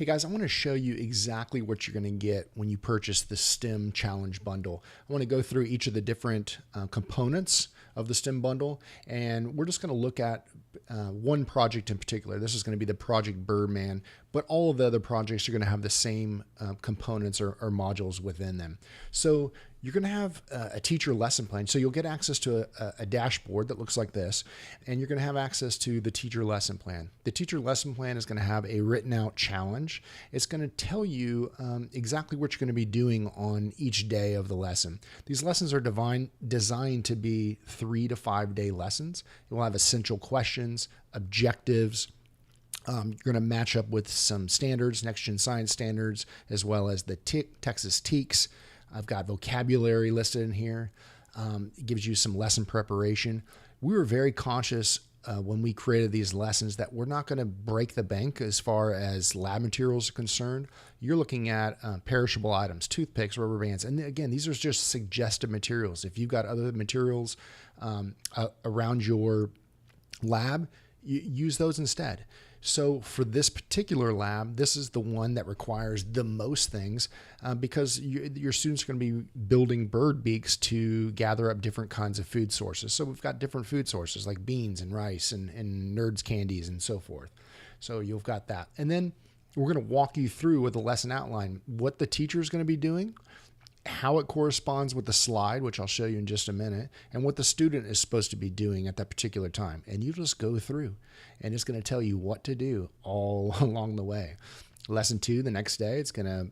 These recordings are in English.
Hey guys, I want to show you exactly what you're going to get when you purchase the STEM Challenge Bundle. I want to go through each of the different components of the STEM bundle, and we're just going to look at one project in particular. This is going to be the Project Birdman, but all of the other projects are going to have the same components or modules within them. So you're going to have a teacher lesson plan. So you'll get access to a dashboard that looks like this, and you're going to have access to the teacher lesson plan. The teacher lesson plan is going to have a written out challenge. It's going to tell you exactly what you're going to be doing on each day of the lesson. These lessons are designed to be 3 to 5 day lessons. You'll have essential questions, objectives. You're going to match up with some standards, next gen science standards, as well as the Texas TEKS. I've got vocabulary listed in here. It gives you some lesson preparation. We were very conscious when we created these lessons that we're not going to break the bank as far as lab materials are concerned. You're looking at perishable items, toothpicks, rubber bands. And again, these are just suggested materials. If you've got other materials around your lab, use those instead. So for this particular lab, this is the one that requires the most things because your students are going to be building bird beaks to gather up different kinds of food sources. So we've got different food sources like beans and rice and Nerds candies and so forth. So you've got that. And then we're going to walk you through with the lesson outline, what the teacher is going to be doing, how it corresponds with the slide, which I'll show you in just a minute, and what the student is supposed to be doing at that particular time. And you just go through, and it's going to tell you what to do all along the way. Lesson 2, the next day, it's going to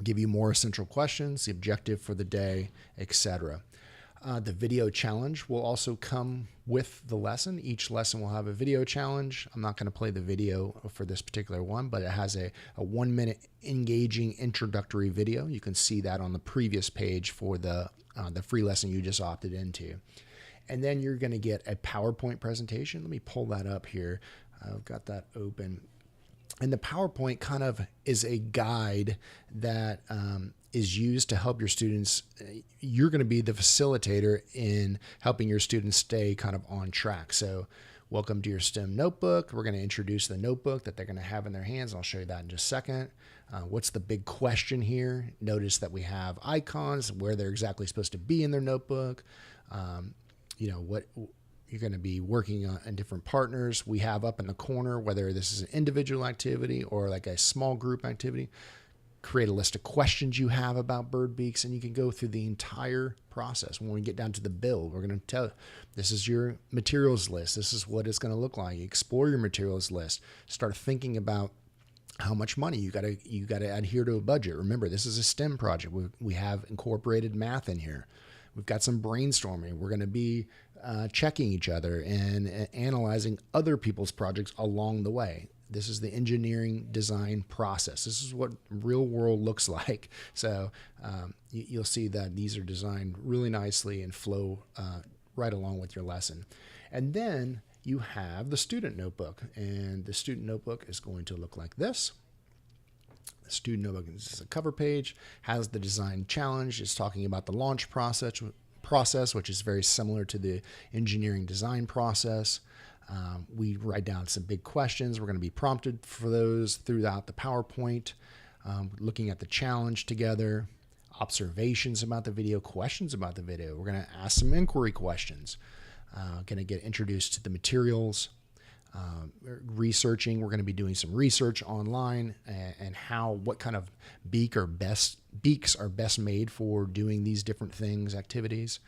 give you more essential questions, the objective for the day, etc. The video challenge will also come with the lesson. Each lesson will have a video challenge. I'm not going to play the video for this particular one, but it has a 1 minute engaging introductory video. You can see that on the previous page for the free lesson you just opted into. And then you're going to get a PowerPoint presentation. Let me pull that up here. I've got that open. And the PowerPoint kind of is a guide that is used to help your students. You're going to be the facilitator in helping your students stay kind of on track. So welcome to your STEM notebook. We're going to introduce the notebook that they're going to have in their hands. I'll show you that in just a second. What's the big question here? Notice that we have icons where they're exactly supposed to be in their notebook. What you're going to be working on and different partners. We have up in the corner, whether this is an individual activity or like a small group activity, create a list of questions you have about bird beaks, and you can go through the entire process. When we get down to the build, we're going to tell you, this is your materials list. This is what it's going to look like. Explore your materials list. Start thinking about how much money you got to adhere to a budget. Remember, this is a STEM project. We have incorporated math in here. We've got some brainstorming. We're going to be checking each other and analyzing other people's projects along the way. This is the engineering design process. This is what real world looks like. So you'll see that these are designed really nicely and flow right along with your lesson. And then you have the student notebook, and the student notebook is going to look like this. The student notebook is a cover page, has the design challenge. It's talking about the launch process, which is very similar to the engineering design process. We write down some big questions. We're going to be prompted for those throughout the PowerPoint, looking at the challenge together, observations about the video, questions about the video. We're going to ask some inquiry questions, going to get introduced to the materials, researching. We're going to be doing some research online and what kind of beaks are best made for doing these different things, activities.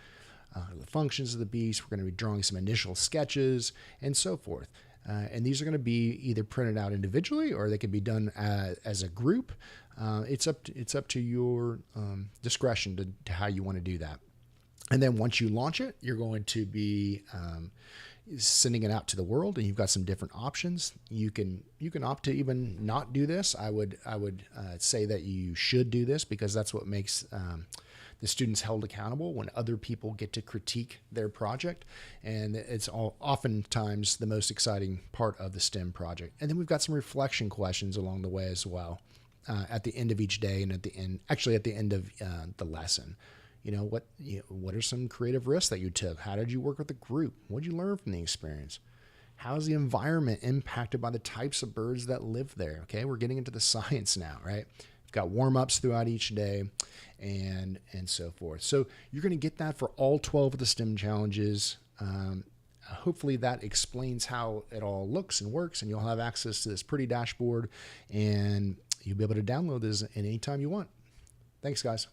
The functions of the beast. We're going to be drawing some initial sketches and so forth. And these are going to be either printed out individually or they can be done as a group. It's up to your discretion to how you want to do that. And then once you launch it, you're going to be sending it out to the world, and you've got some different options. You can opt to even not do this. I would say that you should do this because that's what makes the students held accountable when other people get to critique their project. And it's oftentimes the most exciting part of the STEM project. And then we've got some reflection questions along the way as well, at the end of each day and at the end of the lesson. What are some creative risks that you took? How did you work with the group? What did you learn from the experience? How's the environment impacted by the types of birds that live there? Okay, we're getting into the science now, right? We've got warm-ups throughout each day and so forth. So you're going to get that for all 12 of the STEM challenges. Hopefully that explains how it all looks and works, and you'll have access to this pretty dashboard, and you'll be able to download this anytime you want. Thanks, guys.